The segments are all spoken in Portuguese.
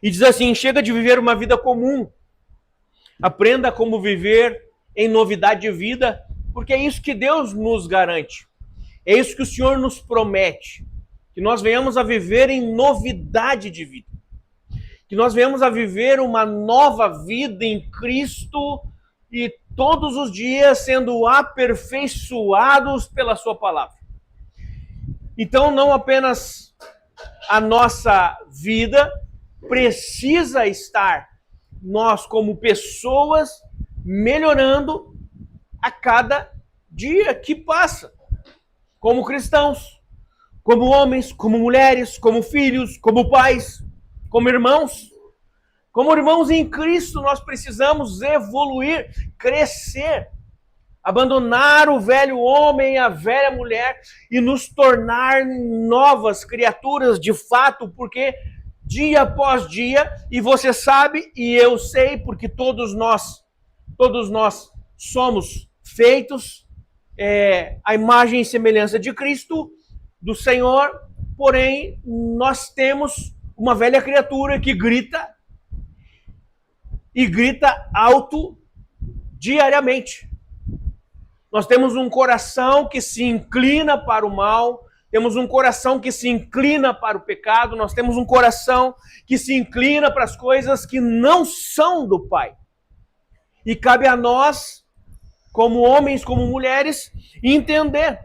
E diz assim: chega de viver uma vida comum. Aprenda como viver em novidade de vida, porque é isso que Deus nos garante. É isso que o Senhor nos promete. Que nós venhamos a viver em novidade de vida. Que nós venhamos a viver uma nova vida em Cristo e todos os dias sendo aperfeiçoados pela sua palavra. Então, não apenas a nossa vida precisa estar, nós como pessoas, melhorando a cada dia que passa. Como cristãos, como homens, como mulheres, como filhos, como pais, como irmãos. Como irmãos em Cristo, nós precisamos evoluir, crescer, abandonar o velho homem, a velha mulher e nos tornar novas criaturas de fato, porque dia após dia, e você sabe, e eu sei, porque todos nós somos feitos à imagem e semelhança de Cristo, do Senhor, porém nós temos uma velha criatura que grita, e grita alto diariamente. Nós temos um coração que se inclina para o mal, temos um coração que se inclina para o pecado, nós temos um coração que se inclina para as coisas que não são do Pai. E cabe a nós, como homens, como mulheres, entender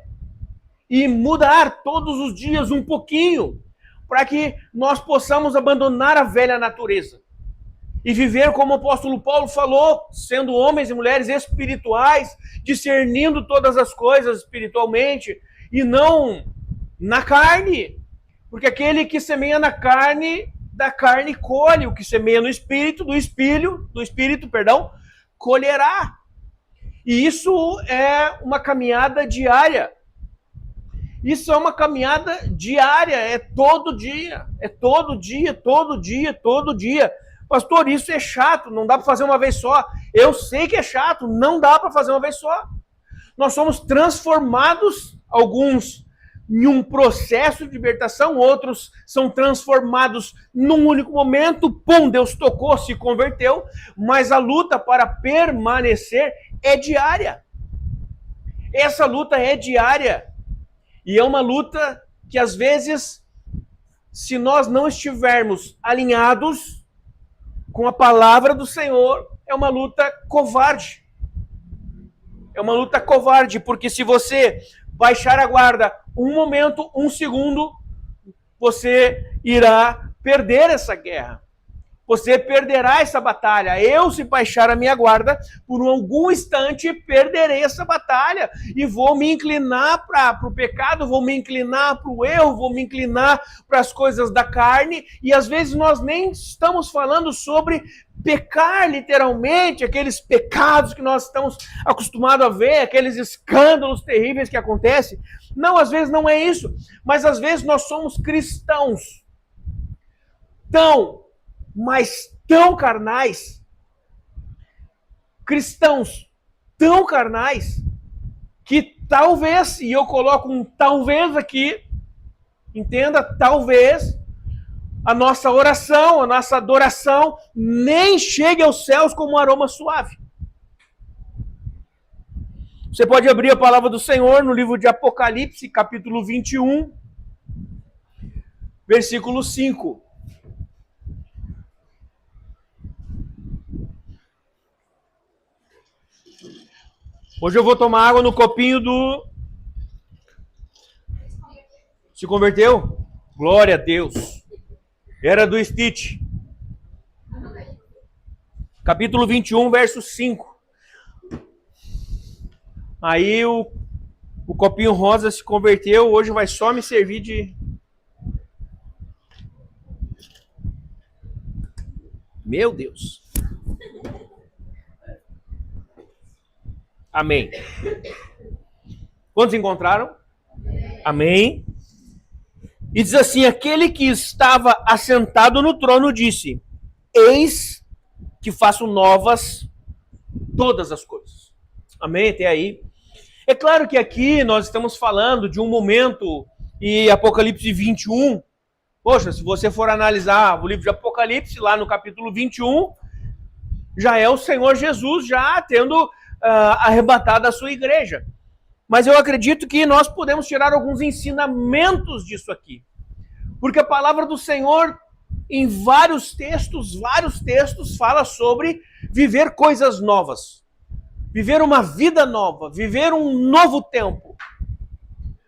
e mudar todos os dias um pouquinho, para que nós possamos abandonar a velha natureza e viver como o apóstolo Paulo falou, sendo homens e mulheres espirituais, discernindo todas as coisas espiritualmente e não na carne, porque aquele que semeia na carne, da carne colhe, o que semeia no espírito, do espírito, colherá. E isso é uma caminhada diária. Isso é uma caminhada diária, é todo dia, todo dia. Pastor, isso é chato, não dá para fazer uma vez só. Eu sei que é chato, não dá para fazer uma vez só. Nós somos transformados, alguns em um processo de libertação, outros são transformados num único momento, pum, Deus tocou, se converteu, mas a luta para permanecer é diária. Essa luta é diária. E é uma luta que, às vezes, se nós não estivermos alinhados com a palavra do Senhor, é uma luta covarde. É uma luta covarde, porque se você baixar a guarda um momento, um segundo, você irá perder essa guerra. Você perderá essa batalha. Eu, se baixar a minha guarda, por algum instante, perderei essa batalha. E vou me inclinar para o pecado, vou me inclinar para o erro, vou me inclinar para as coisas da carne. E às vezes nós nem estamos falando sobre pecar literalmente, aqueles pecados que nós estamos acostumados a ver, aqueles escândalos terríveis que acontecem. Não, às vezes não é isso. Mas às vezes nós somos cristãos. Mas tão carnais, cristãos tão carnais, que talvez, e eu coloco um talvez aqui, entenda, talvez a nossa oração, a nossa adoração nem chegue aos céus como um aroma suave. Você pode abrir a palavra do Senhor no livro de Apocalipse, capítulo 21, versículo 5. Hoje eu vou tomar água no copinho do... Se converteu? Glória a Deus. Era do Stitch. Capítulo 21, verso 5. Aí o copinho rosa se converteu. Hoje vai só me servir de... Meu Deus. Amém. Quantos encontraram? Amém. E diz assim: aquele que estava assentado no trono disse: eis que faço novas todas as coisas. Amém? Até aí. É claro que aqui nós estamos falando de um momento, e Apocalipse 21, Poxa, se você for analisar o livro de Apocalipse, lá no capítulo 21, já é o Senhor Jesus já tendo arrebatado a sua igreja. Mas eu acredito que nós podemos tirar alguns ensinamentos disso aqui. Porque a palavra do Senhor, em vários textos, fala sobre viver coisas novas. Viver uma vida nova, viver um novo tempo.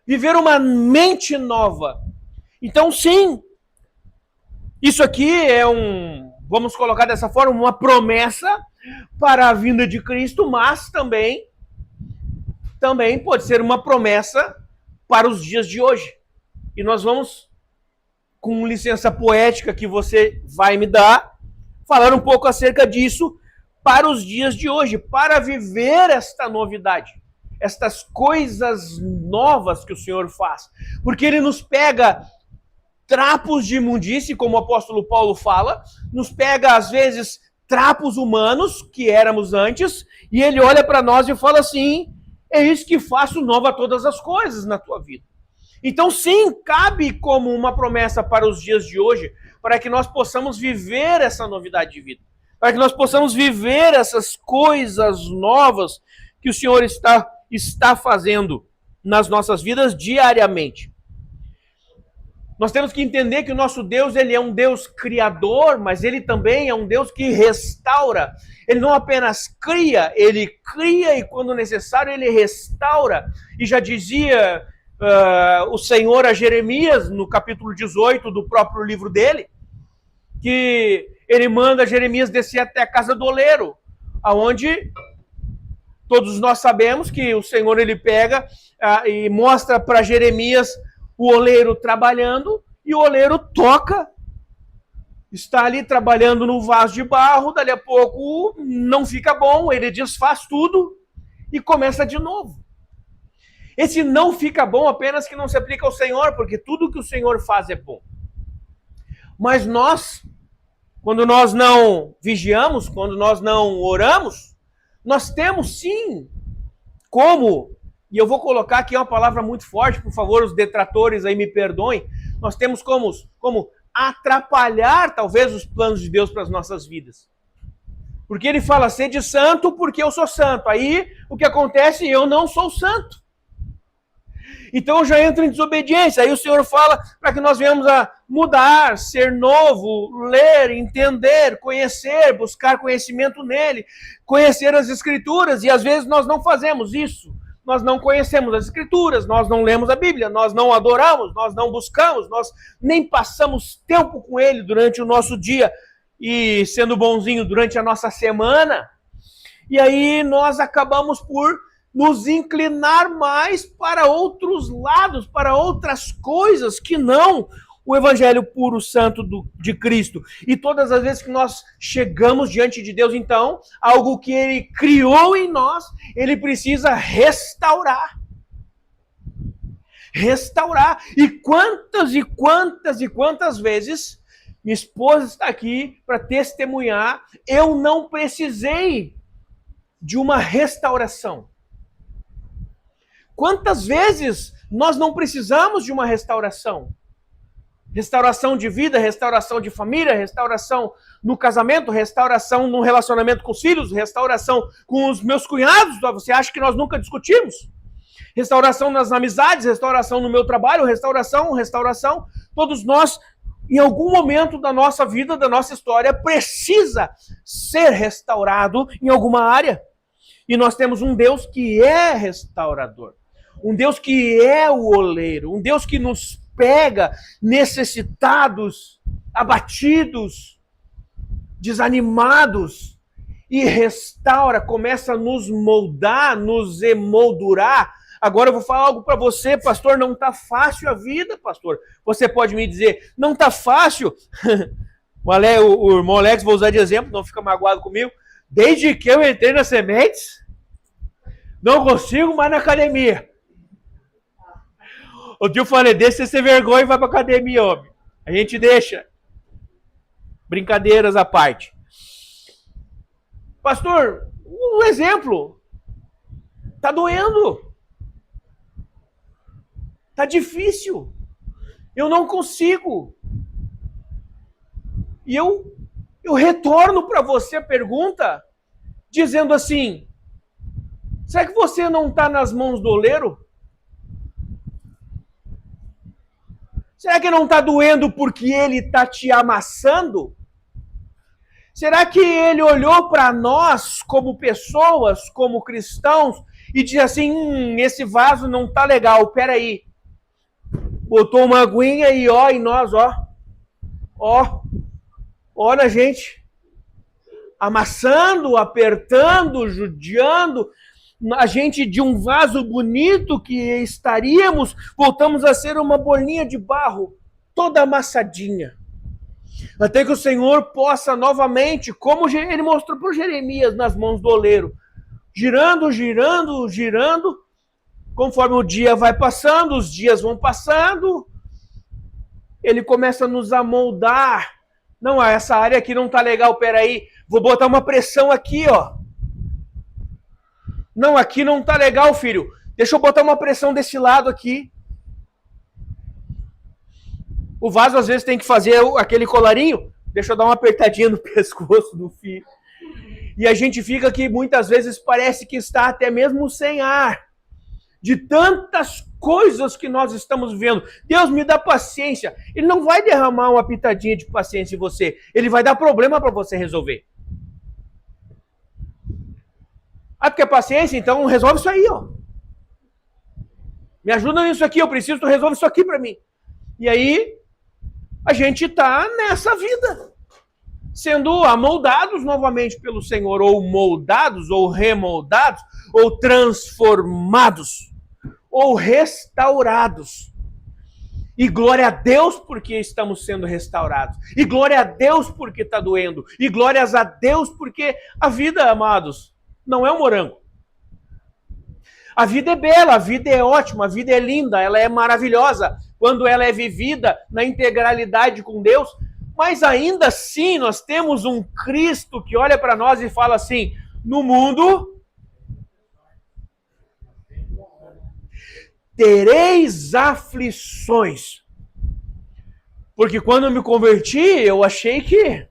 Viver uma mente nova. Então, sim, isso aqui é vamos colocar dessa forma, uma promessa para a vinda de Cristo, mas também pode ser uma promessa para os dias de hoje. E nós vamos, com licença poética que você vai me dar, falar um pouco acerca disso para os dias de hoje, para viver esta novidade, estas coisas novas que o Senhor faz. Porque Ele nos pega trapos de imundície, como o apóstolo Paulo fala, nos pega, às vezes, trapos humanos, que éramos antes, e Ele olha para nós e fala assim: é isso que faço nova todas as coisas na tua vida. Então, sim, cabe como uma promessa para os dias de hoje, para que nós possamos viver essa novidade de vida, para que nós possamos viver essas coisas novas que o Senhor está fazendo nas nossas vidas diariamente. Nós temos que entender que o nosso Deus, Ele é um Deus criador, mas Ele também é um Deus que restaura. Ele não apenas cria, Ele cria e quando necessário Ele restaura. E já dizia o Senhor a Jeremias, no capítulo 18 do próprio livro dele, que Ele manda Jeremias descer até a casa do oleiro, aonde todos nós sabemos que o Senhor Ele pega e mostra para Jeremias o oleiro trabalhando, e o oleiro toca, está ali trabalhando no vaso de barro, dali a pouco não fica bom, ele desfaz tudo e começa de novo. Esse não fica bom apenas que não se aplica ao Senhor, porque tudo que o Senhor faz é bom. Mas nós, quando nós não vigiamos, quando nós não oramos, nós temos sim como, e eu vou colocar aqui uma palavra muito forte, por favor, os detratores aí me perdoem, nós temos como atrapalhar talvez os planos de Deus para as nossas vidas. Porque Ele fala, sede santo porque eu sou santo. Aí o que acontece? Eu não sou santo. Então eu já entro em desobediência. Aí o Senhor fala para que nós venhamos a mudar, ser novo, ler, entender, conhecer, buscar conhecimento nele, conhecer as Escrituras. E às vezes nós não fazemos isso. Nós não conhecemos as Escrituras, nós não lemos a Bíblia, nós não adoramos, nós não buscamos, nós nem passamos tempo com Ele durante o nosso dia e, sendo bonzinho, durante a nossa semana. E aí nós acabamos por nos inclinar mais para outros lados, para outras coisas que não o Evangelho puro santo de Cristo. E todas as vezes que nós chegamos diante de Deus, então, algo que Ele criou em nós, Ele precisa restaurar. Restaurar. E quantas vezes minha esposa está aqui para testemunhar, eu não precisei de uma restauração. Quantas vezes nós não precisamos de uma restauração? Restauração de vida, restauração de família, restauração no casamento, restauração no relacionamento com os filhos, restauração com os meus cunhados. Você acha que nós nunca discutimos? Restauração nas amizades, restauração no meu trabalho, restauração. Todos nós, em algum momento da nossa vida, da nossa história, precisa ser restaurado em alguma área. E nós temos um Deus que é restaurador. Um Deus que é o oleiro. Um Deus que nos pega necessitados, abatidos, desanimados e restaura, começa a nos moldar, nos emoldurar. Agora eu vou falar algo para você, pastor, não está fácil a vida, pastor. Você pode me dizer, não está fácil? O irmão Alex, vou usar de exemplo, não fica magoado comigo. Desde que eu entrei na Sementes, não consigo mais na academia. O tio falei, deixa você ser vergonha e vai pra academia, homem. A gente deixa. Brincadeiras à parte. Pastor, um exemplo. Tá doendo. Tá difícil. Eu não consigo. E eu retorno para você a pergunta, dizendo assim, será que você não está nas mãos do oleiro? Será que não está doendo porque ele está te amassando? Será que ele olhou para nós como pessoas, como cristãos, e disse assim, esse vaso não está legal, peraí. Botou uma aguinha e ó, em nós, ó na gente. Amassando, apertando, judiando, a gente de um vaso bonito que estaríamos, voltamos a ser uma bolinha de barro, toda amassadinha. Até que o Senhor possa novamente, como ele mostrou para Jeremias nas mãos do oleiro, girando, girando, girando, conforme o dia vai passando, os dias vão passando, ele começa a nos amoldar. Não, essa área aqui não tá legal, peraí, vou botar uma pressão aqui, ó. Não, aqui não tá legal, filho. Deixa eu botar uma pressão desse lado aqui. O vaso às vezes tem que fazer aquele colarinho. Deixa eu dar uma apertadinha no pescoço do filho. E a gente fica que muitas vezes parece que está até mesmo sem ar. De tantas coisas que nós estamos vivendo. Deus me dá paciência. Ele não vai derramar uma pitadinha de paciência em você. Ele vai dar problema para você resolver. Ah, porque é paciência? Então resolve isso aí, ó. Me ajuda nisso aqui, eu preciso, tu resolve isso aqui para mim. E aí, a gente está nessa vida, sendo amoldados novamente pelo Senhor, ou moldados, ou remoldados, ou transformados, ou restaurados. E glória a Deus porque estamos sendo restaurados. E glória a Deus porque está doendo. E glórias a Deus porque a vida, amados, não é um morango. A vida é bela, a vida é ótima, a vida é linda, ela é maravilhosa quando ela é vivida na integralidade com Deus, mas ainda assim nós temos um Cristo que olha para nós e fala assim, no mundo tereis aflições. Porque quando eu me converti, eu achei que,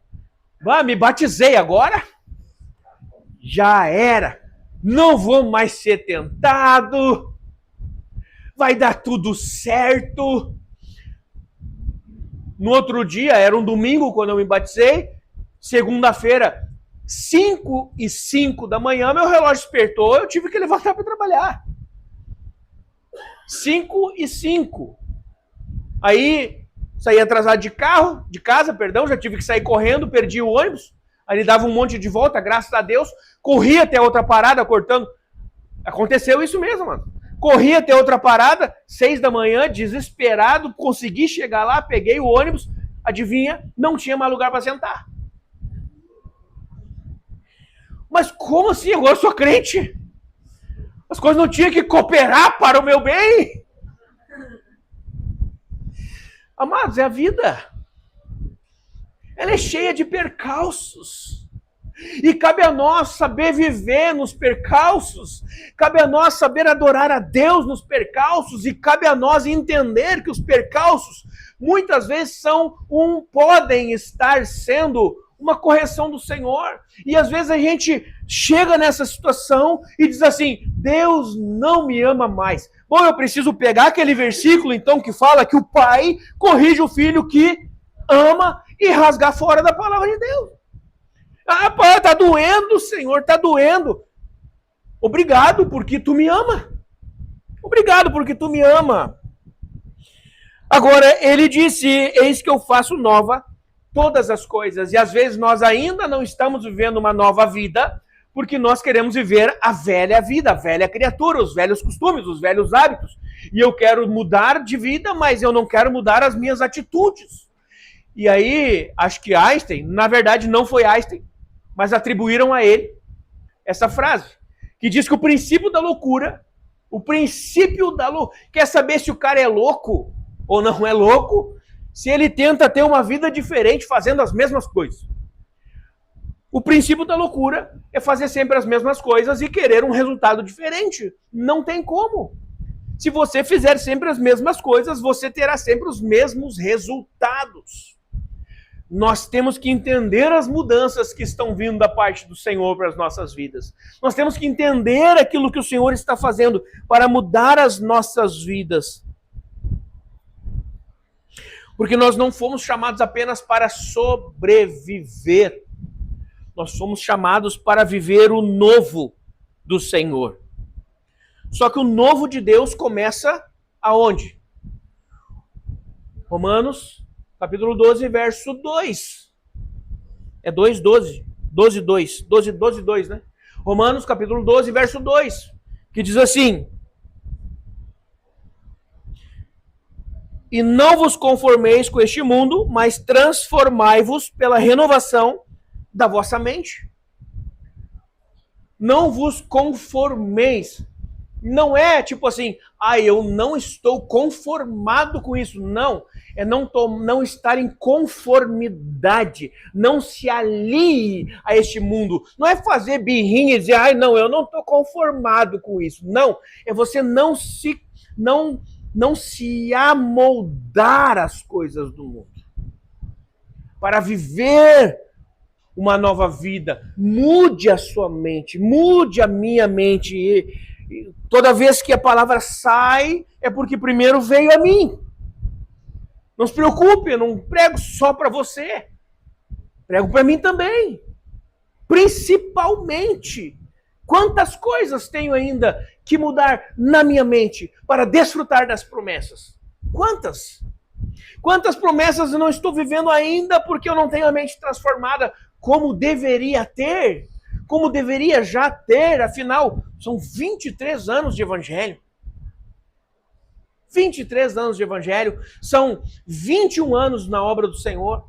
me batizei agora, já era. Não vou mais ser tentado, vai dar tudo certo. No outro dia, era um domingo quando eu me batizei, segunda-feira, 5:05 da manhã, meu relógio despertou, eu tive que levantar para trabalhar. 5:05. Aí, saí atrasado de casa, já tive que sair correndo, perdi o ônibus. Aí ele dava um monte de volta, graças a Deus. Corri até outra parada, cortando. Aconteceu isso mesmo, mano. Corri até outra parada, 6 da manhã, desesperado. Consegui chegar lá, peguei o ônibus. Adivinha? Não tinha mais lugar para sentar. Mas como assim? Agora eu sou crente. As coisas não tinham que cooperar para o meu bem? Amados, é a vida. Ela é cheia de percalços. E cabe a nós saber viver nos percalços. Cabe a nós saber adorar a Deus nos percalços. E cabe a nós entender que os percalços muitas vezes podem estar sendo uma correção do Senhor. E às vezes a gente chega nessa situação e diz assim, Deus não me ama mais. Bom, eu preciso pegar aquele versículo então que fala que o pai corrige o filho que ama e rasgar fora da palavra de Deus. Ah, pai, tá doendo, Senhor, tá doendo. Obrigado porque tu me ama. Obrigado porque tu me ama. Agora, ele disse, eis que eu faço nova todas as coisas. E às vezes nós ainda não estamos vivendo uma nova vida, porque nós queremos viver a velha vida, a velha criatura, os velhos costumes, os velhos hábitos. E eu quero mudar de vida, mas eu não quero mudar as minhas atitudes. E aí, acho que Einstein, na verdade não foi Einstein, mas atribuíram a ele essa frase, que diz que o princípio da loucura, quer saber se o cara é louco ou não é louco, se ele tenta ter uma vida diferente fazendo as mesmas coisas. O princípio da loucura é fazer sempre as mesmas coisas e querer um resultado diferente. Não tem como. Se você fizer sempre as mesmas coisas, você terá sempre os mesmos resultados. nós temos que entender as mudanças que estão vindo da parte do Senhor para as nossas vidas. Nós temos que entender aquilo que o Senhor está fazendo para mudar as nossas vidas. Porque nós não fomos chamados apenas para sobreviver. Nós fomos chamados para viver o novo do Senhor. Só que o novo de Deus começa aonde? Romanos, capítulo 12, verso 2. É 2, 12. 12, 2. 12, 12, 2, né? Romanos, capítulo 12, verso 2. Que diz assim: e não vos conformeis com este mundo, mas transformai-vos pela renovação da vossa mente. Não vos conformeis. Não é tipo assim, eu não estou conformado com isso. Não, é não estar em conformidade. Não se alie a este mundo. Não é fazer birrinha e dizer, não, eu não estou conformado com isso. Não, é você não se amoldar às coisas do mundo. Para viver uma nova vida, mude a sua mente, mude a minha mente. E toda vez que a palavra sai, é porque primeiro veio a mim. Não se preocupe, eu não prego só para você. Prego para mim também. Principalmente. Quantas coisas tenho ainda que mudar na minha mente para desfrutar das promessas? Quantas? Quantas promessas eu não estou vivendo ainda porque eu não tenho a mente transformada como deveria ter? Como deveria já ter, afinal, são 23 anos de evangelho. 23 anos de evangelho, são 21 anos na obra do Senhor,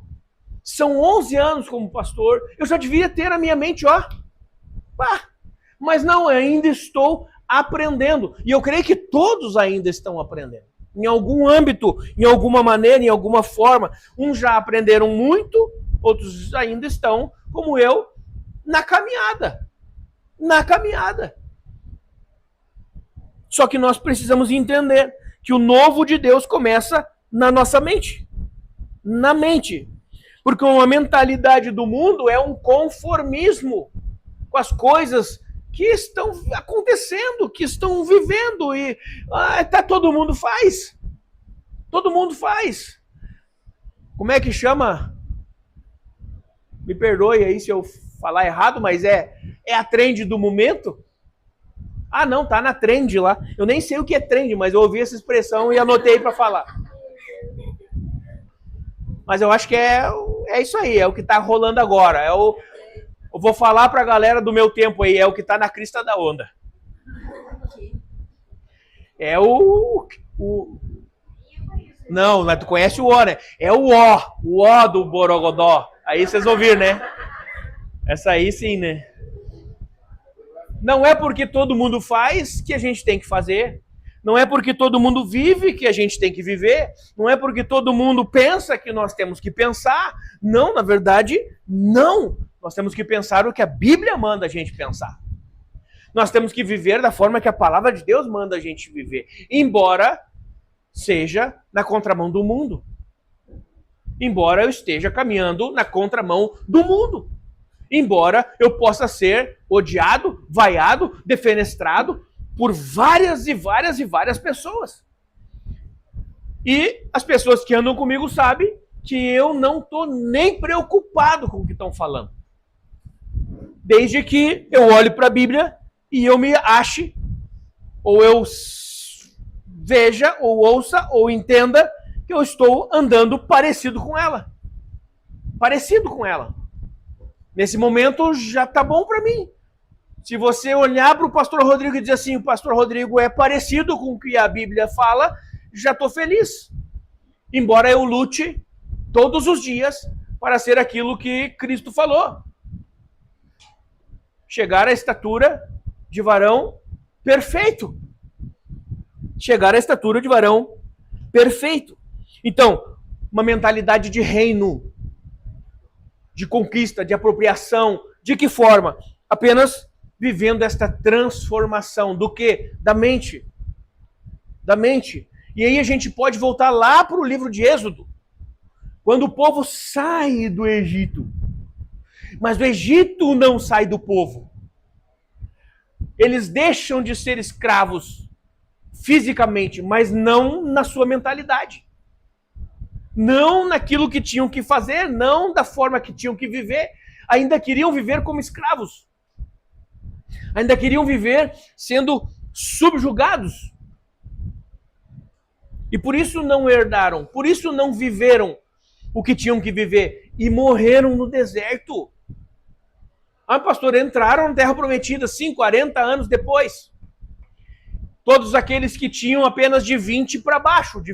são 11 anos como pastor, eu já devia ter a minha mente, mas não, eu ainda estou aprendendo, e eu creio que todos ainda estão aprendendo, em algum âmbito, em alguma maneira, em alguma forma. Uns já aprenderam muito, outros ainda estão, como eu, na caminhada. Só que nós precisamos entender que o novo de Deus começa na nossa mente. Na mente. Porque uma mentalidade do mundo é um conformismo com as coisas que estão acontecendo, que estão vivendo. E todo mundo faz. Todo mundo faz. Como é que chama? Me perdoe aí se eu falar errado, mas é a trend do momento? Não, tá na trend lá. Eu nem sei o que é trend, mas eu ouvi essa expressão e anotei para falar. Mas eu acho que é isso aí, é o que tá rolando agora. Eu vou falar pra galera do meu tempo aí, é o que tá na crista da onda. É Não, mas tu conhece o O, né? É o O do Borogodó. Aí vocês ouviram, né? Essa aí sim, né? Não é porque todo mundo faz que a gente tem que fazer. Não é porque todo mundo vive que a gente tem que viver. Não é porque todo mundo pensa que nós temos que pensar. Não, na verdade, não. Nós temos que pensar o que a Bíblia manda a gente pensar. Nós temos que viver da forma que a palavra de Deus manda a gente viver. Embora seja na contramão do mundo. Embora eu esteja caminhando na contramão do mundo. Embora eu possa ser odiado, vaiado, defenestrado por várias pessoas. E as pessoas que andam comigo sabem que eu não estou nem preocupado com o que estão falando. Desde que eu olhe para a Bíblia e eu me ache, ou eu veja, ou ouça, ou entenda que eu estou andando parecido com ela. Parecido com ela. Nesse momento já tá bom para mim. Se você olhar para o pastor Rodrigo e dizer assim, o pastor Rodrigo é parecido com o que a Bíblia fala, já estou feliz. Embora eu lute todos os dias para ser aquilo que Cristo falou. Chegar à estatura de varão perfeito. Chegar à estatura de varão perfeito. Então, uma mentalidade de reino, de conquista, de apropriação. De que forma? Apenas vivendo esta transformação do quê? Da mente. Da mente. E aí a gente pode voltar lá para o livro de Êxodo. Quando o povo sai do Egito, mas o Egito não sai do povo. Eles deixam de ser escravos fisicamente, mas não na sua mentalidade. Não naquilo que tinham que fazer, não da forma que tinham que viver. Ainda queriam viver como escravos. Ainda queriam viver sendo subjugados. E por isso não herdaram, por isso não viveram o que tinham que viver e morreram no deserto. Ah, pastor, entraram na Terra Prometida, sim, 40 anos depois. Todos aqueles que tinham apenas de 20 para baixo, de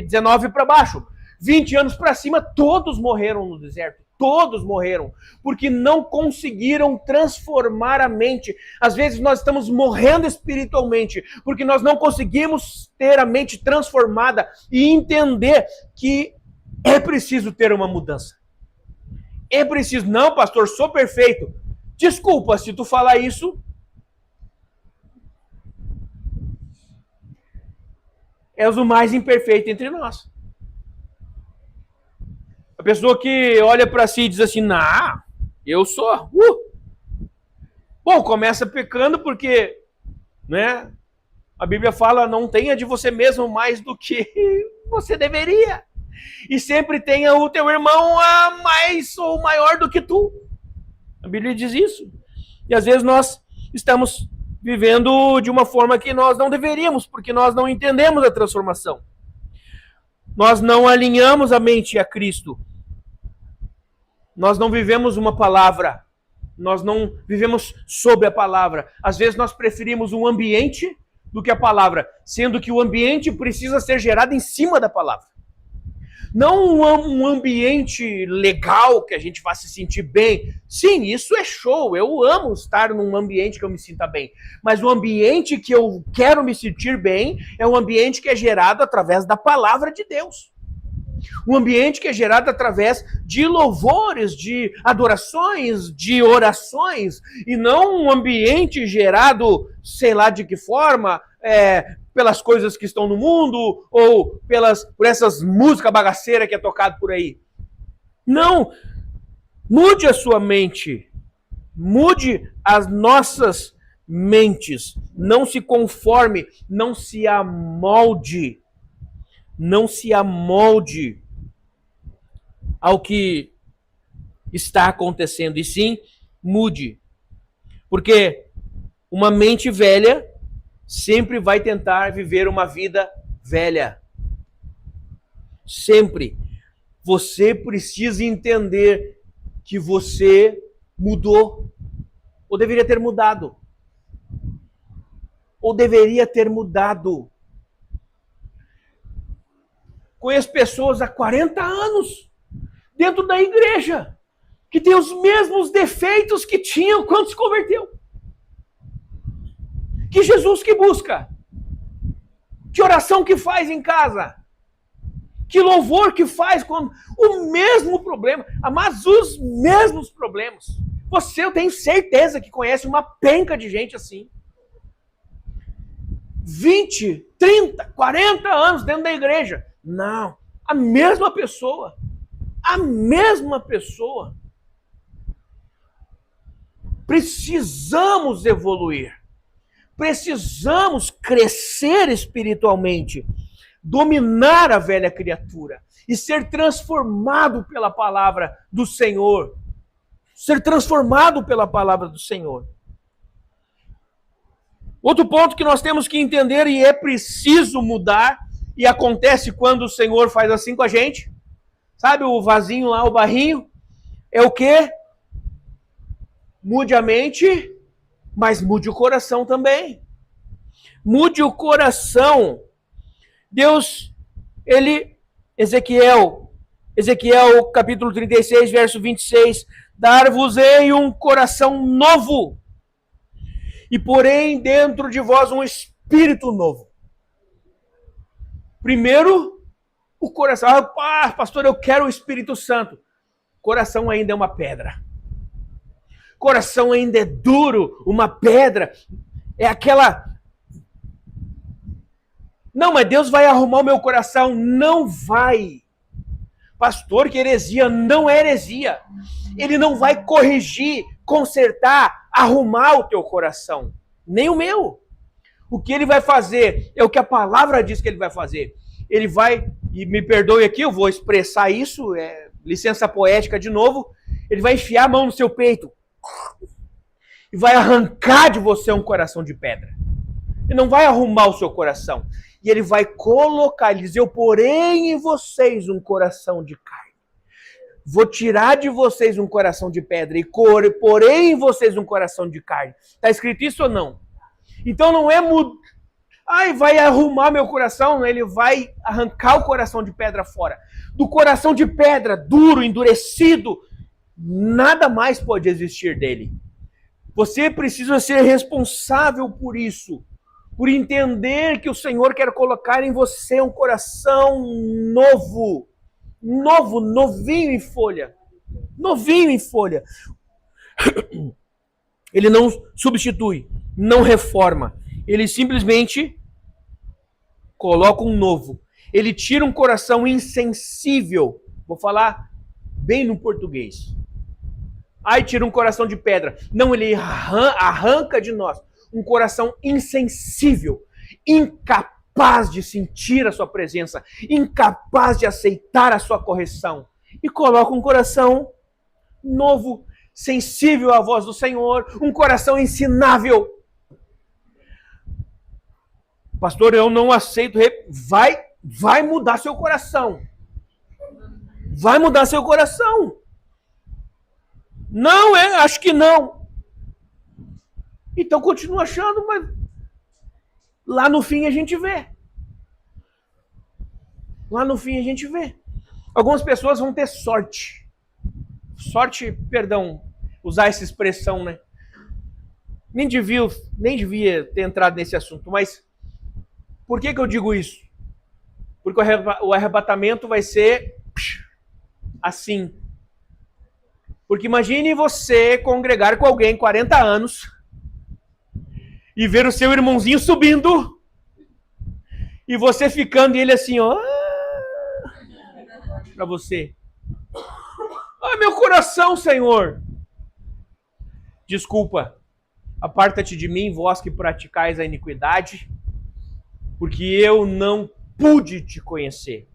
19 para baixo, 20 anos para cima, todos morreram no deserto. Todos morreram, porque não conseguiram transformar a mente. Às vezes nós estamos morrendo espiritualmente, porque nós não conseguimos ter a mente transformada e entender que é preciso ter uma mudança. É preciso. Não, pastor, sou perfeito. Desculpa se tu falar isso. És o mais imperfeito entre nós. A pessoa que olha para si e diz assim, não, eu sou. Bom, começa pecando porque, né? A Bíblia fala, não tenha de você mesmo mais do que você deveria. E sempre tenha o teu irmão a mais ou maior do que tu. A Bíblia diz isso. E às vezes nós estamos vivendo de uma forma que nós não deveríamos, porque nós não entendemos a transformação. Nós não alinhamos a mente a Cristo. Nós não vivemos uma palavra. Nós não vivemos sob a palavra. Às vezes nós preferimos um ambiente do que a palavra, sendo que o ambiente precisa ser gerado em cima da palavra. Não um ambiente legal que a gente vá se sentir bem. Sim, isso é show. Eu amo estar num ambiente que eu me sinta bem. Mas o ambiente que eu quero me sentir bem é um ambiente que é gerado através da palavra de Deus. Um ambiente que é gerado através de louvores, de adorações, de orações, e não um ambiente gerado, sei lá de que forma, pelas coisas que estão no mundo, ou por essas músicas bagaceiras que é tocado por aí. Não! Mude a sua mente. Mude as nossas mentes. Não se conforme, não se amolde. Não se amolde ao que está acontecendo. E sim, mude. Porque uma mente velha sempre vai tentar viver uma vida velha. Sempre. Você precisa entender que você mudou. Ou deveria ter mudado. Ou deveria ter mudado. Conheço pessoas há 40 anos dentro da igreja que tem os mesmos defeitos que tinham quando se converteu. Que Jesus que busca? Que oração que faz em casa? Que louvor que faz quando o mesmo problema, mas os mesmos problemas. Você, eu tenho certeza que conhece uma penca de gente assim. 20, 30, 40 anos dentro da igreja. Não, a mesma pessoa. A mesma pessoa. Precisamos evoluir. Precisamos crescer espiritualmente. Dominar a velha criatura. E ser transformado pela palavra do Senhor. Ser transformado pela palavra do Senhor. Outro ponto que nós temos que entender e é preciso mudar, e acontece quando o Senhor faz assim com a gente. Sabe o vasinho lá, o barrinho? É o quê? Mude a mente, mas mude o coração também. Mude o coração. Deus, Ezequiel capítulo 36, verso 26, dar-vos-ei um coração novo, e porém dentro de vós um espírito novo. Primeiro, o coração. Ah, pastor, eu quero o Espírito Santo. Coração ainda é uma pedra. Coração ainda é duro, uma pedra. É aquela... Não, mas Deus vai arrumar o meu coração. Não vai. Pastor, que heresia não é heresia. Ele não vai corrigir, consertar, arrumar o teu coração. Nem o meu. O que ele vai fazer é o que a palavra diz que ele vai fazer. Ele vai, e me perdoe aqui, eu vou expressar isso, licença poética de novo, ele vai enfiar a mão no seu peito e vai arrancar de você um coração de pedra. Ele não vai arrumar o seu coração. E ele vai colocar, ele diz, eu porém em vocês um coração de carne. Vou tirar de vocês um coração de pedra e porém em vocês um coração de carne. Está escrito isso ou não? Então não é vai arrumar meu coração, ele vai arrancar o coração de pedra fora. Do coração de pedra, duro, endurecido, nada mais pode existir dele. Você precisa ser responsável por isso, por entender que o Senhor quer colocar em você um coração novo, novinho em folha. Novinho em folha. Ele não substitui, não reforma. Ele simplesmente coloca um novo. Ele tira um coração insensível. Vou falar bem no português. Tira um coração de pedra. Não, ele arranca de nós um coração insensível, incapaz de sentir a sua presença, incapaz de aceitar a sua correção. E coloca um coração novo, sensível à voz do Senhor, um coração ensinável. Pastor, eu não aceito. Vai mudar seu coração. Vai mudar seu coração. Não, acho que não. Então continua achando, mas lá no fim a gente vê. Lá no fim a gente vê. Algumas pessoas vão ter sorte. Sorte, perdão, usar essa expressão, né? Nem devia ter entrado nesse assunto, mas por que eu digo isso? Porque o arrebatamento vai ser assim. Porque imagine você congregar com alguém 40 anos e ver o seu irmãozinho subindo e você ficando e ele assim, ó, para você. Meu coração, Senhor. Desculpa. Aparta-te de mim, vós que praticais a iniquidade, porque eu não pude te conhecer.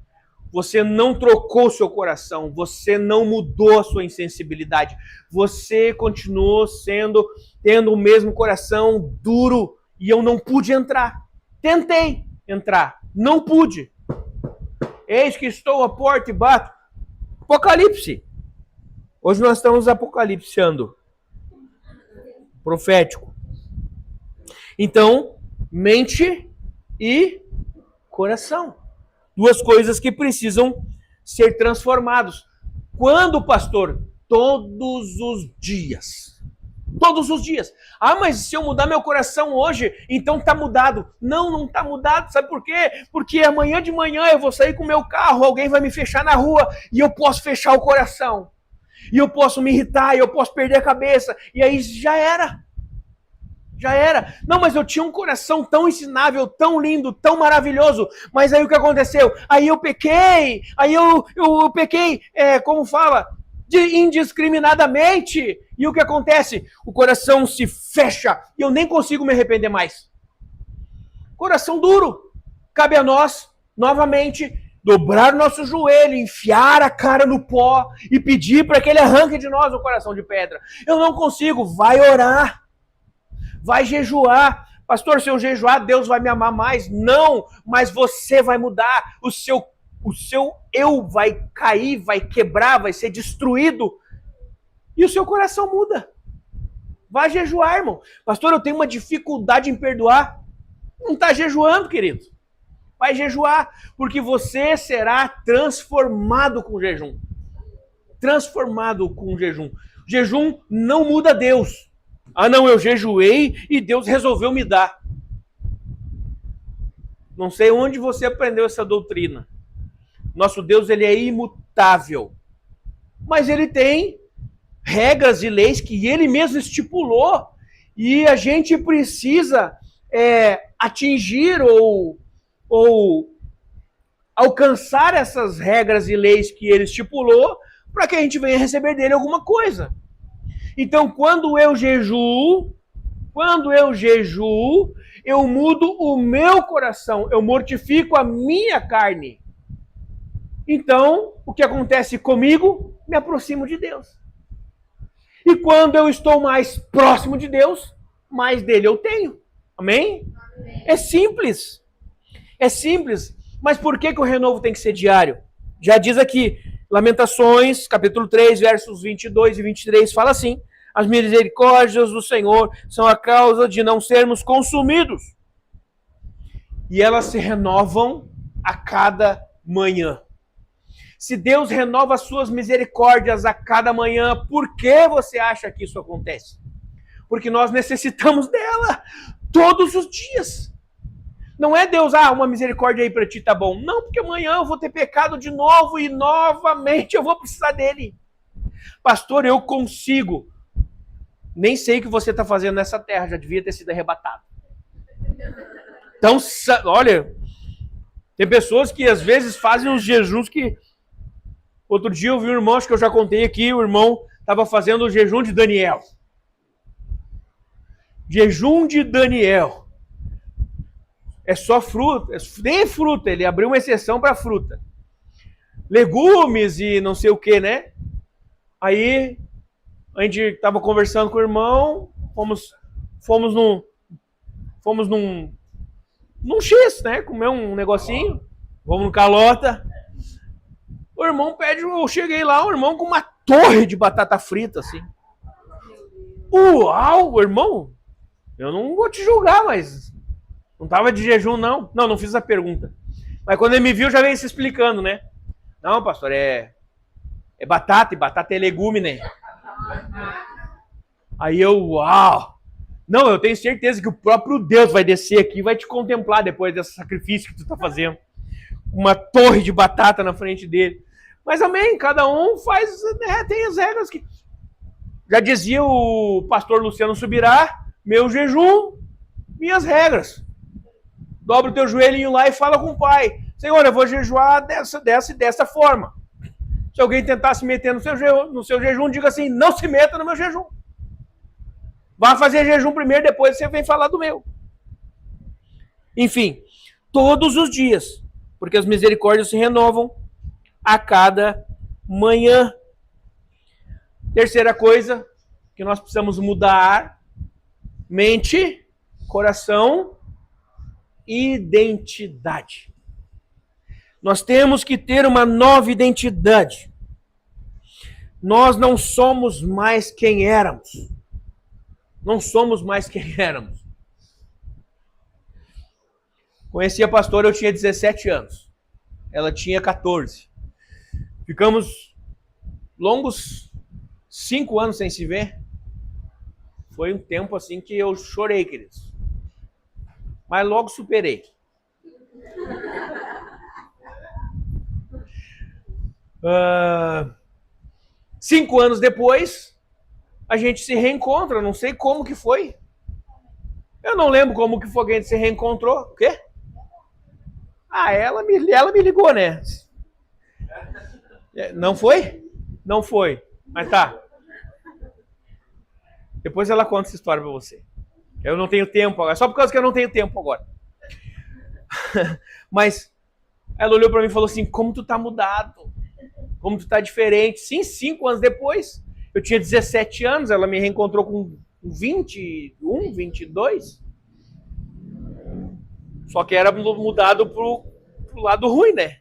Você não trocou seu coração, você não mudou a sua insensibilidade, você continuou tendo o mesmo coração duro e eu não pude entrar. Tentei entrar, não pude. Eis que estou à porta e bato. Apocalipse. Hoje nós estamos apocalipseando. Profético. Então, mente e coração. Duas coisas que precisam ser transformados. Quando, pastor? Todos os dias. Todos os dias. Mas se eu mudar meu coração hoje, então tá mudado. Não tá mudado. Sabe por quê? Porque amanhã de manhã eu vou sair com o meu carro, alguém vai me fechar na rua e eu posso fechar o coração. E eu posso me irritar, e eu posso perder a cabeça. E aí já era. Já era. Não, mas eu tinha um coração tão ensinável, tão lindo, tão maravilhoso. Mas aí o que aconteceu? Aí eu pequei. Aí eu pequei, como fala? Indiscriminadamente. E o que acontece? O coração se fecha e eu nem consigo me arrepender mais. Coração duro. Cabe a nós, novamente, dobrar o nosso joelho, enfiar a cara no pó e pedir para que ele arranque de nós o coração de pedra. Eu não consigo. Vai orar. Vai jejuar. Pastor, se eu jejuar, Deus vai me amar mais? Não, mas você vai mudar. O seu eu vai cair, vai quebrar, vai ser destruído. E o seu coração muda. Vai jejuar, irmão. Pastor, eu tenho uma dificuldade em perdoar. Não está jejuando, querido. Vai jejuar, porque você será transformado com o jejum. Transformado com o jejum. Jejum não muda Deus. Não, eu jejuei e Deus resolveu me dar. Não sei onde você aprendeu essa doutrina. Nosso Deus, ele é imutável. Mas ele tem regras e leis que ele mesmo estipulou. E a gente precisa atingir ou alcançar essas regras e leis que ele estipulou para que a gente venha receber dele alguma coisa. Então, quando eu jejuo, eu mudo o meu coração, eu mortifico a minha carne. Então, o que acontece comigo? Me aproximo de Deus. E quando eu estou mais próximo de Deus, mais dele eu tenho. Amém? É simples. É simples. Mas por que o renovo tem que ser diário? Já diz aqui, Lamentações, capítulo 3, versos 22 e 23, fala assim: as misericórdias do Senhor são a causa de não sermos consumidos. E elas se renovam a cada manhã. Se Deus renova as suas misericórdias a cada manhã, por que você acha que isso acontece? Porque nós necessitamos dela todos os dias. Não é Deus, uma misericórdia aí para ti, tá bom. Não, porque amanhã eu vou ter pecado de novo e novamente eu vou precisar dele. Pastor, eu consigo. Nem sei o que você está fazendo nessa terra, já devia ter sido arrebatado. Então, olha, tem pessoas que às vezes fazem uns jejuns que... Outro dia eu vi um irmão, acho que eu já contei aqui, o irmão estava fazendo o jejum de Daniel. Jejum de Daniel. É só fruta, nem fruta, ele abriu uma exceção para fruta. Legumes e não sei o que, né? Aí, a gente estava conversando com o irmão, fomos num X, né? Comer um negocinho, vamos no Calota. O irmão pede, eu cheguei lá, o irmão com uma torre de batata frita, assim. Uau, irmão, eu não vou te julgar, mas... Não estava de jejum, não. Não fiz a pergunta. Mas quando ele me viu, já veio se explicando, né? Não, pastor, é batata, e batata é legume, né? Aí eu, uau! Não, eu tenho certeza que o próprio Deus vai descer aqui e vai te contemplar depois desse sacrifício que tu está fazendo. Uma torre de batata na frente dele. Mas amém, cada um faz, né? Tem as regras que... Já dizia o pastor Luciano Subirá, meu jejum, minhas regras. Dobra o teu joelhinho lá e fala com o pai. Senhor, eu vou jejuar dessa forma. Se alguém tentar se meter no seu jejum, diga assim, não se meta no meu jejum. Vá fazer jejum primeiro, depois você vem falar do meu. Enfim, todos os dias, porque as misericórdias se renovam a cada manhã. Terceira coisa que nós precisamos mudar: mente, coração, identidade. Nós temos que ter uma nova identidade. Nós não somos mais quem éramos. Não somos mais quem éramos. Conheci a pastora, eu tinha 17 anos. Ela tinha 14. Ficamos longos 5 anos sem se ver. Foi um tempo assim que eu chorei, queridos. Mas logo superei. Uh, 5 anos depois, a gente se reencontra. Não sei como que foi. Eu não lembro como que foi que a gente se reencontrou. O quê? Ela me ligou, né? Não foi? Não foi. Mas tá. Depois ela conta essa história pra você. Eu não tenho tempo agora. Só por causa que eu não tenho tempo agora. Mas ela olhou pra mim e falou assim, como tu tá mudado. Como tu tá diferente. Sim, 5 anos depois. Eu tinha 17 anos. Ela me reencontrou com 21, 22. Só que era mudado pro lado ruim, né?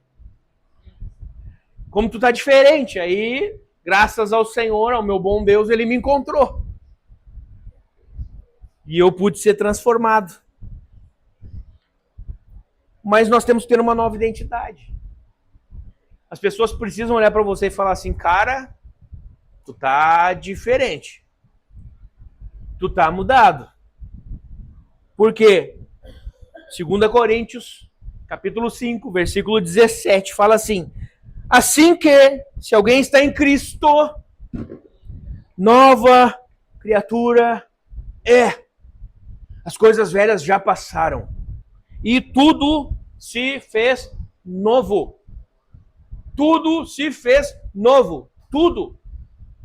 Como tu tá diferente. Aí, graças ao Senhor, ao meu bom Deus, ele me encontrou. E eu pude ser transformado. Mas nós temos que ter uma nova identidade. As pessoas precisam olhar para você e falar assim, cara, tu tá diferente. Tu tá mudado. Por quê? 2 Coríntios, capítulo 5, versículo 17, fala assim, assim que, se alguém está em Cristo, nova criatura é. As coisas velhas já passaram. E tudo se fez novo. Tudo se fez novo. Tudo.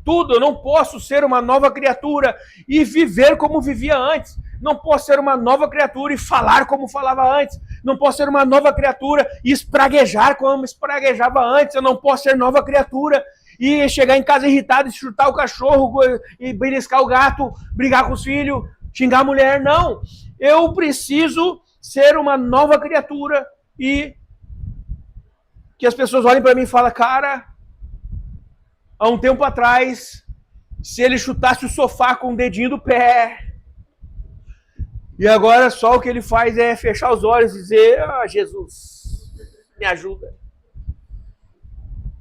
Tudo. Eu não posso ser uma nova criatura e viver como vivia antes. Não posso ser uma nova criatura e falar como falava antes. Não posso ser uma nova criatura e espraguejar como espraguejava antes. Eu não posso ser nova criatura e chegar em casa irritado e chutar o cachorro e beliscar o gato, brigar com os filhos, xingar a mulher. Não. Eu preciso ser uma nova criatura e que as pessoas olhem para mim e falem, cara, há um tempo atrás, se ele chutasse o sofá com o dedinho do pé, e agora só o que ele faz é fechar os olhos e dizer, ah, Jesus, me ajuda.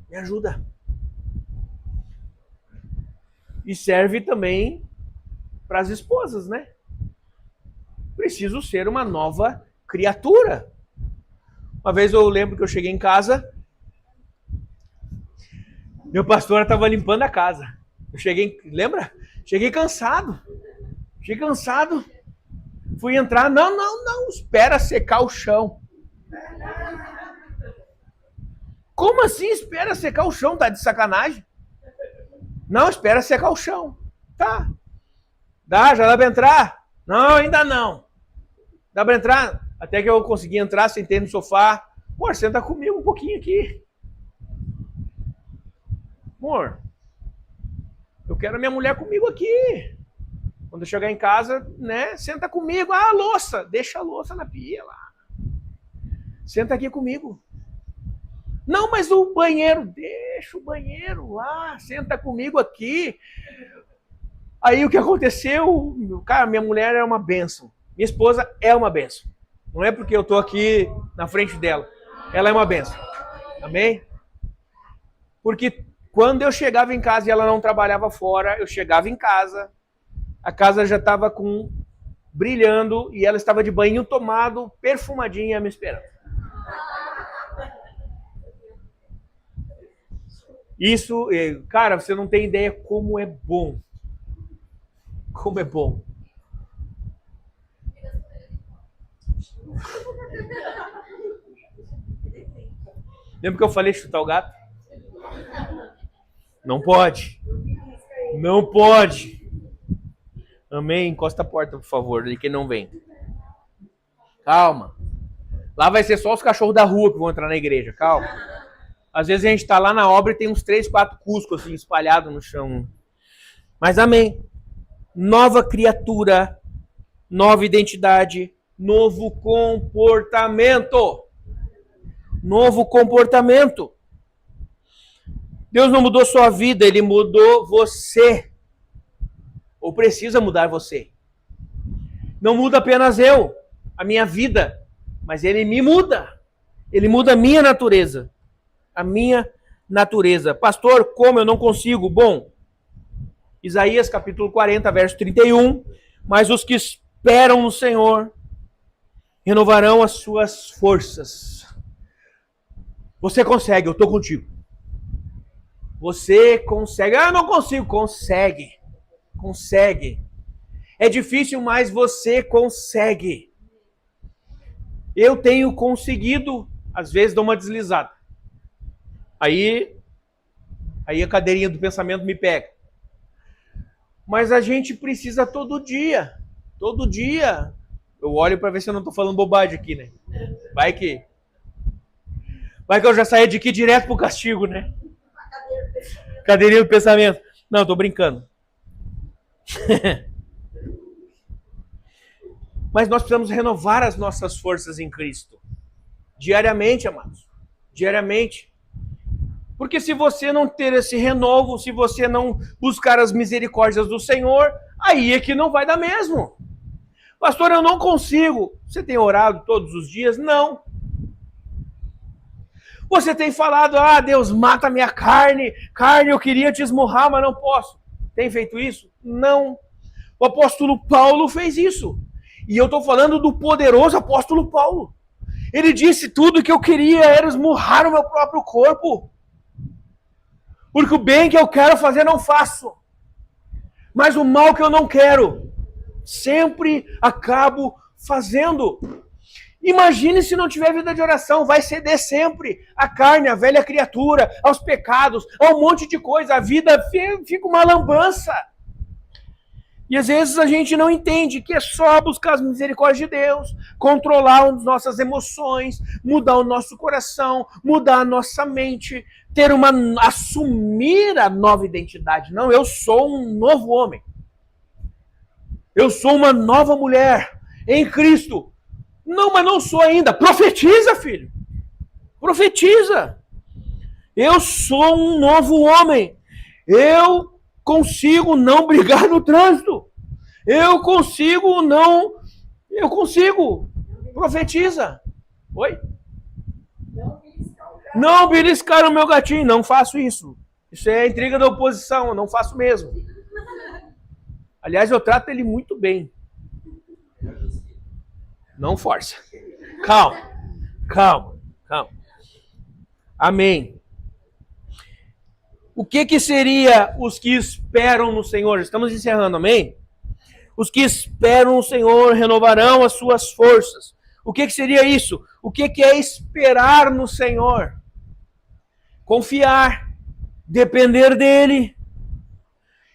Me ajuda. E serve também para as esposas, né? Preciso ser uma nova criatura. Uma vez eu lembro que eu cheguei em casa, meu pastor estava limpando a casa. Eu cheguei, lembra? Cheguei cansado. Fui entrar, não, espera secar o chão. Como assim espera secar o chão? Tá de sacanagem? Não, espera secar o chão. Tá. Já dá pra entrar? Não, ainda não. Dá pra entrar? Até que eu consegui entrar, sentei no sofá. Amor, senta comigo um pouquinho aqui. Amor, eu quero a minha mulher comigo aqui. Quando eu chegar em casa, né, senta comigo. Ah, a louça, deixa a louça na pia lá. Senta aqui comigo. Não, mas o banheiro, deixa o banheiro lá, senta comigo aqui. Aí o que aconteceu? Cara, minha mulher é uma bênção. Minha esposa é uma bênção. Não é porque eu tô aqui na frente dela. Ela é uma bênção. Amém? Porque quando eu chegava em casa e ela não trabalhava fora, eu chegava em casa, a casa já estava brilhando e ela estava de banho tomado, perfumadinha, me esperando. Isso, cara, você não tem ideia como é bom. Como é bom. Lembra que eu falei chutar o gato? Não pode. Não pode. Amém? Encosta a porta, por favor, de quem não vem. Calma. Lá vai ser só os cachorros da rua que vão entrar na igreja. Calma. Às vezes a gente tá lá na obra e tem uns 3, 4 cuscos assim, espalhados no chão. Mas amém. Nova criatura, nova identidade, novo comportamento. Novo comportamento. Deus não mudou sua vida, Ele mudou você. Ou precisa mudar você. Não muda apenas eu, a minha vida, mas Ele me muda. Ele muda a minha natureza. A minha natureza. Pastor, como eu não consigo? Bom, Isaías capítulo 40, verso 31. Mas os que esperam no Senhor renovarão as suas forças. Você consegue, eu estou contigo. Você consegue. Ah, eu não consigo. Consegue. Consegue. É difícil, mas você consegue. Eu tenho conseguido, às vezes dou uma deslizada. Aí a cadeirinha do pensamento me pega. Mas a gente precisa todo dia. Todo dia. Eu olho para ver se eu não estou falando bobagem aqui, né? Vai que eu já saia de aqui direto pro castigo, né? Cadeirinha do pensamento. Não, tô brincando. Mas nós precisamos renovar as nossas forças em Cristo. Diariamente, amados. Diariamente. Porque se você não ter esse renovo, se você não buscar as misericórdias do Senhor, aí é que não vai dar mesmo. Pastor, eu não consigo. Você tem orado todos os dias? Não. Você tem falado, Deus, mata minha carne. Carne, eu queria te esmurrar, mas não posso. Tem feito isso? Não. O apóstolo Paulo fez isso. E eu estou falando do poderoso apóstolo Paulo. Ele disse, tudo que eu queria era esmurrar o meu próprio corpo. Porque o bem que eu quero fazer não faço. Mas o mal que eu não quero, sempre acabo fazendo. Imagine se não tiver vida de oração, vai ceder sempre à carne, à velha criatura, aos pecados, a um monte de coisa. A vida fica uma lambança. E às vezes a gente não entende que é só buscar as misericórdias de Deus, controlar as nossas emoções, mudar o nosso coração, mudar a nossa mente, assumir a nova identidade. Não, eu sou um novo homem. Eu sou uma nova mulher em Cristo. Não, mas não sou ainda. Profetiza, filho. Profetiza. Eu sou um novo homem. Eu consigo não brigar no trânsito. Eu consigo. Profetiza. Oi? Não beliscar o meu gatinho. Não faço isso. Isso é intriga da oposição. Eu não faço mesmo. Aliás, eu trato ele muito bem. Não força. Calma. Amém. O que seria os que esperam no Senhor? Estamos encerrando, amém? Os que esperam no Senhor renovarão as suas forças. O que seria isso? O que é esperar no Senhor? Confiar, depender dele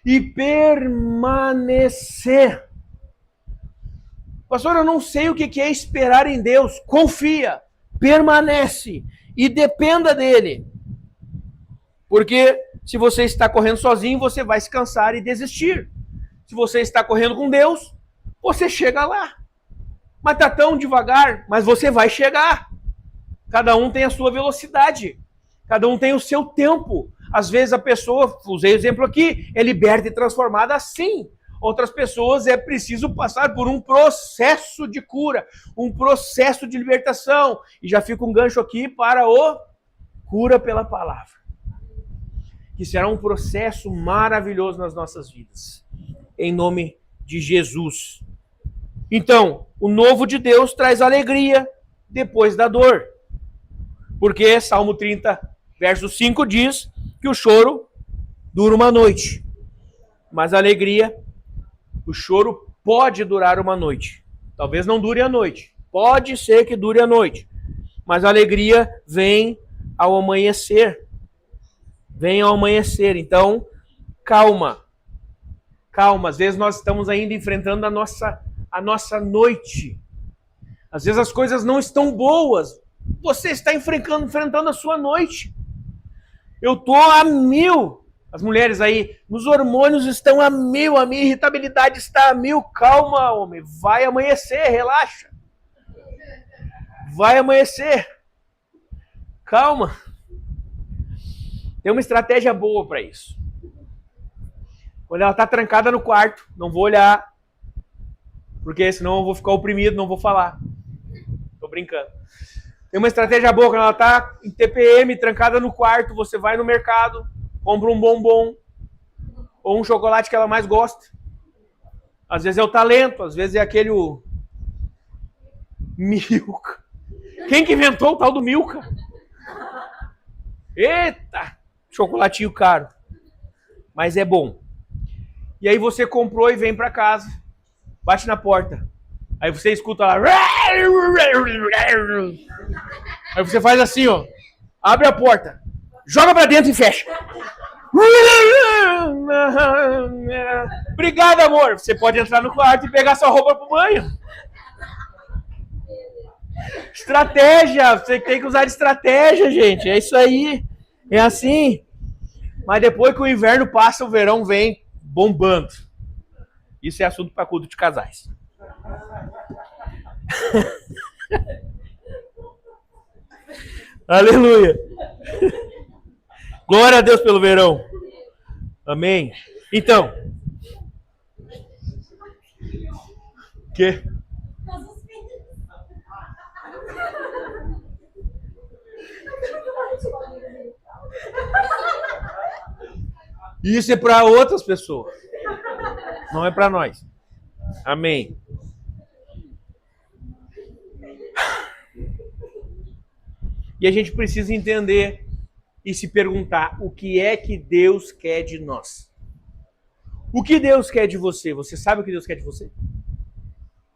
e permanecer. Pastor, eu não sei o que é esperar em Deus. Confia, permanece e dependa dele. Porque se você está correndo sozinho, você vai se cansar e desistir. Se você está correndo com Deus, você chega lá. Mas está tão devagar, mas você vai chegar. Cada um tem a sua velocidade. Cada um tem o seu tempo. Às vezes a pessoa, usei o exemplo aqui, é liberta e transformada assim. Outras pessoas é preciso passar por um processo de cura, um processo de libertação. E já fica um gancho aqui para o cura pela palavra. Que será um processo maravilhoso nas nossas vidas. Em nome de Jesus. Então, o novo de Deus traz alegria depois da dor. Porque Salmo 30, verso 5 diz que o choro dura uma noite. Mas a alegria, o choro pode durar uma noite. Talvez não dure a noite. Pode ser que dure a noite. Mas a alegria vem ao amanhecer. Vem ao amanhecer. Então, calma. Às vezes nós estamos ainda enfrentando a nossa noite. Às vezes as coisas não estão boas. Você está enfrentando a sua noite. Eu estou a 1000. As mulheres aí, os hormônios estão a 1000. A minha irritabilidade está a 1000. Calma, homem. Vai amanhecer, relaxa. Vai amanhecer. Calma. Tem uma estratégia boa para isso. Quando ela está trancada no quarto, não vou olhar, porque senão eu vou ficar oprimido, não vou falar. Tô brincando. Tem uma estratégia boa, quando ela está em TPM, trancada no quarto, você vai no mercado, compra um bombom, ou um chocolate que ela mais gosta. Às vezes é o Talento, às vezes é aquele Milka. Quem que inventou o tal do Milka? Eita! Chocolatinho caro. Mas é bom. E aí você comprou e vem para casa, bate na porta. Aí você escuta lá. Aí você faz assim, ó. Abre a porta, joga para dentro e fecha. Obrigado, amor. Você pode entrar no quarto e pegar sua roupa pro banho. Estratégia. Você tem que usar estratégia, gente. É isso aí. É assim. Mas depois que o inverno passa, o verão vem bombando. Isso é assunto para culto de casais. Aleluia. Glória a Deus pelo verão. Amém. Então. Que? Isso é para outras pessoas. Não é para nós. Amém. E a gente precisa entender e se perguntar o que é que Deus quer de nós. O que Deus quer de você? Você sabe o que Deus quer de você?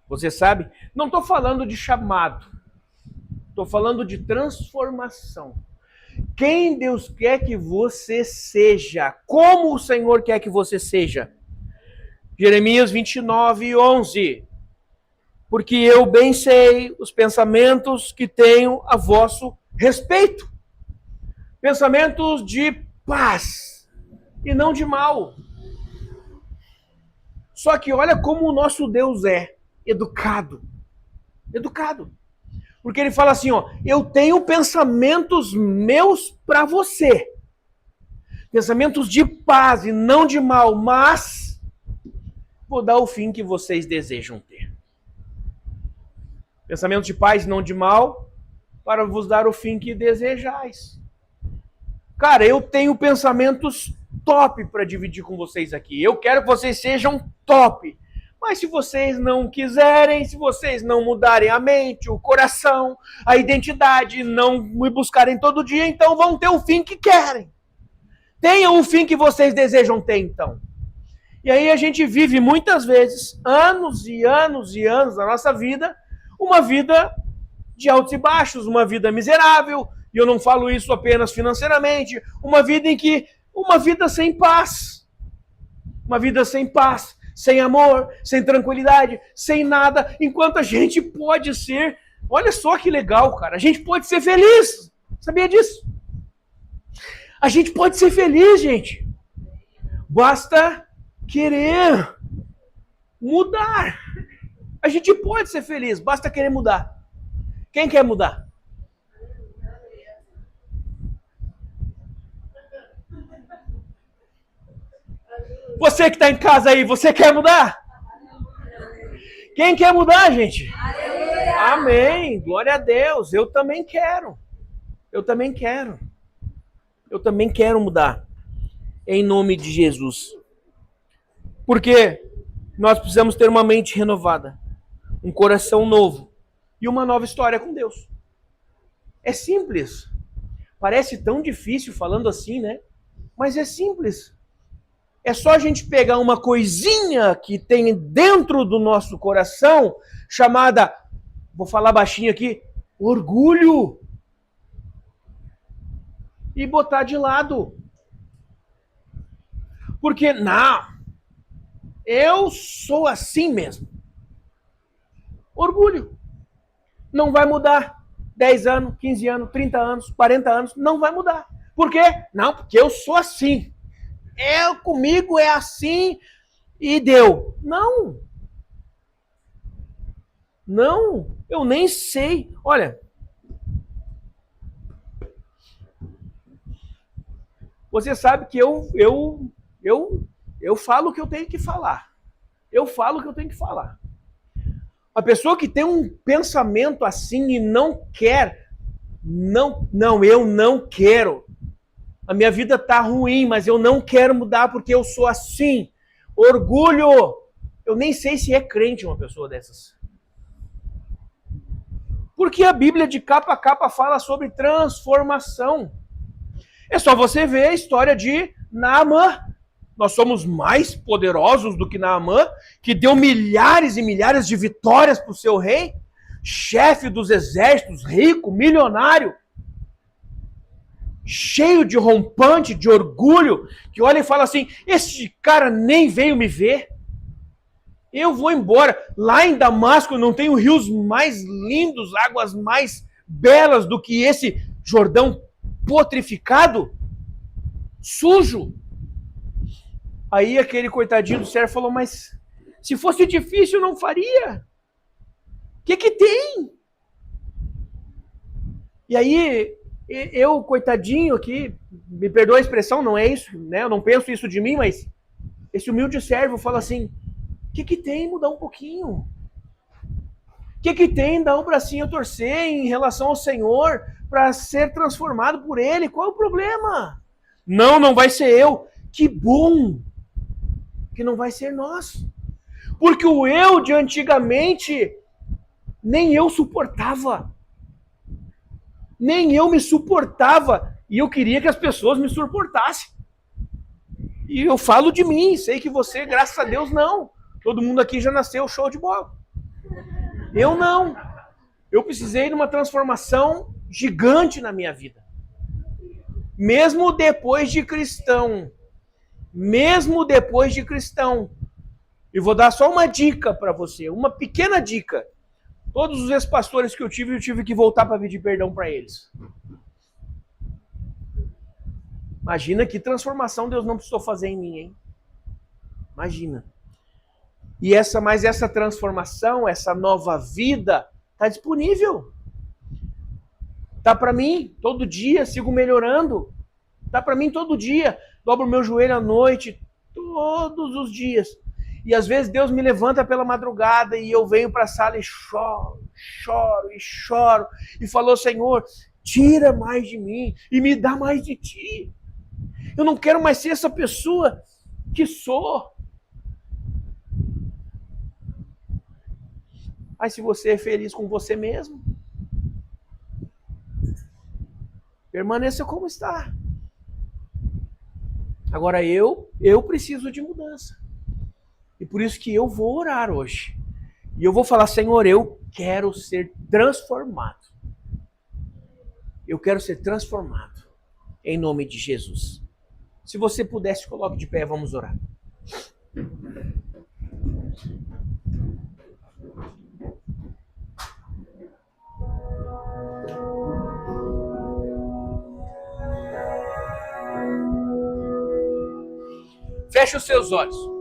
Você sabe? Não estou falando de chamado. Estou falando de transformação. Quem Deus quer que você seja? Como o Senhor quer que você seja? Jeremias 29:11. Porque eu bem sei os pensamentos que tenho a vosso respeito. Pensamentos de paz e não de mal. Só que olha como o nosso Deus é educado. Educado. Porque ele fala assim, ó, eu tenho pensamentos meus para você. Pensamentos de paz e não de mal, mas vou dar o fim que vocês desejam ter. Pensamentos de paz e não de mal, para vos dar o fim que desejais. Cara, eu tenho pensamentos top para dividir com vocês aqui. Eu quero que vocês sejam top. Mas se vocês não quiserem, se vocês não mudarem a mente, o coração, a identidade, não me buscarem todo dia, então vão ter o fim que querem. Tenham o fim que vocês desejam ter, então. E aí a gente vive muitas vezes, anos e anos e anos da nossa vida, uma vida de altos e baixos, uma vida miserável, e eu não falo isso apenas financeiramente, uma vida sem paz. Uma vida sem paz. Sem amor, sem tranquilidade, sem nada, enquanto a gente pode ser, olha só que legal, cara, a gente pode ser feliz, sabia disso? A gente pode ser feliz, gente, basta querer mudar, a gente pode ser feliz, basta querer mudar. Quem quer mudar? Você que está em casa aí, você quer mudar? Quem quer mudar, gente? Aleluia. Amém. Glória a Deus. Eu também quero. Eu também quero. Eu também quero mudar. Em nome de Jesus. Porque nós precisamos ter uma mente renovada, um coração novo e uma nova história com Deus. É simples. Parece tão difícil falando assim, né? Mas é simples. É só a gente pegar uma coisinha que tem dentro do nosso coração, chamada, vou falar baixinho aqui, orgulho. E botar de lado. Porque, não, eu sou assim mesmo. Orgulho. Não vai mudar. 10 anos, 15 anos, 30 anos, 40 anos, não vai mudar. Por quê? Não, porque eu sou assim. Comigo é assim e deu. Não. Não, eu nem sei. Olha, você sabe que eu falo o que eu tenho que falar. Eu falo o que eu tenho que falar. A pessoa que tem um pensamento assim e não quer, eu não quero. A minha vida tá ruim, mas eu não quero mudar porque eu sou assim. Orgulho. Eu nem sei se é crente uma pessoa dessas. Porque a Bíblia de capa a capa fala sobre transformação. É só você ver a história de Naamã. Nós somos mais poderosos do que Naamã, que deu milhares e milhares de vitórias para o seu rei, chefe dos exércitos, rico, milionário, cheio de rompante, de orgulho, que olha e fala assim, esse cara nem veio me ver, eu vou embora. Lá em Damasco não tem rios mais lindos, águas mais belas do que esse Jordão putrificado, sujo. Aí aquele coitadinho do servo falou, mas se fosse difícil eu não faria. O que tem? E aí eu, coitadinho aqui, me perdoa a expressão, não é isso, né? Eu não penso isso de mim, mas esse humilde servo fala assim, o que tem mudar um pouquinho? O que tem dar um bracinho a torcer em relação ao Senhor para ser transformado por Ele? Qual é o problema? Não vai ser eu. Que bom que não vai ser nós. Porque o eu de antigamente, nem eu suportava. Nem eu me suportava. E eu queria que as pessoas me suportassem. E eu falo de mim, sei que você, graças a Deus, não. Todo mundo aqui já nasceu show de bola. Eu não. Eu precisei de uma transformação gigante na minha vida. Mesmo depois de cristão. Mesmo depois de cristão. E vou dar só uma dica para você, uma pequena dica. Todos os ex-pastores que eu tive que voltar para pedir perdão para eles. Imagina que transformação Deus não precisou fazer em mim, hein? Imagina. Mas essa transformação, essa nova vida, está disponível. Tá para mim todo dia, sigo melhorando. Tá para mim todo dia. Dobro meu joelho à noite, todos os dias. E às vezes Deus me levanta pela madrugada e eu venho para a sala e choro. E falou, Senhor, tira mais de mim e me dá mais de ti. Eu não quero mais ser essa pessoa que sou. Mas se você é feliz com você mesmo, permaneça como está. Agora eu preciso de mudança. E por isso que eu vou orar hoje. E eu vou falar, Senhor, eu quero ser transformado. Eu quero ser transformado. Em nome de Jesus. Se você pudesse, coloque de pé, vamos orar. Feche os seus olhos.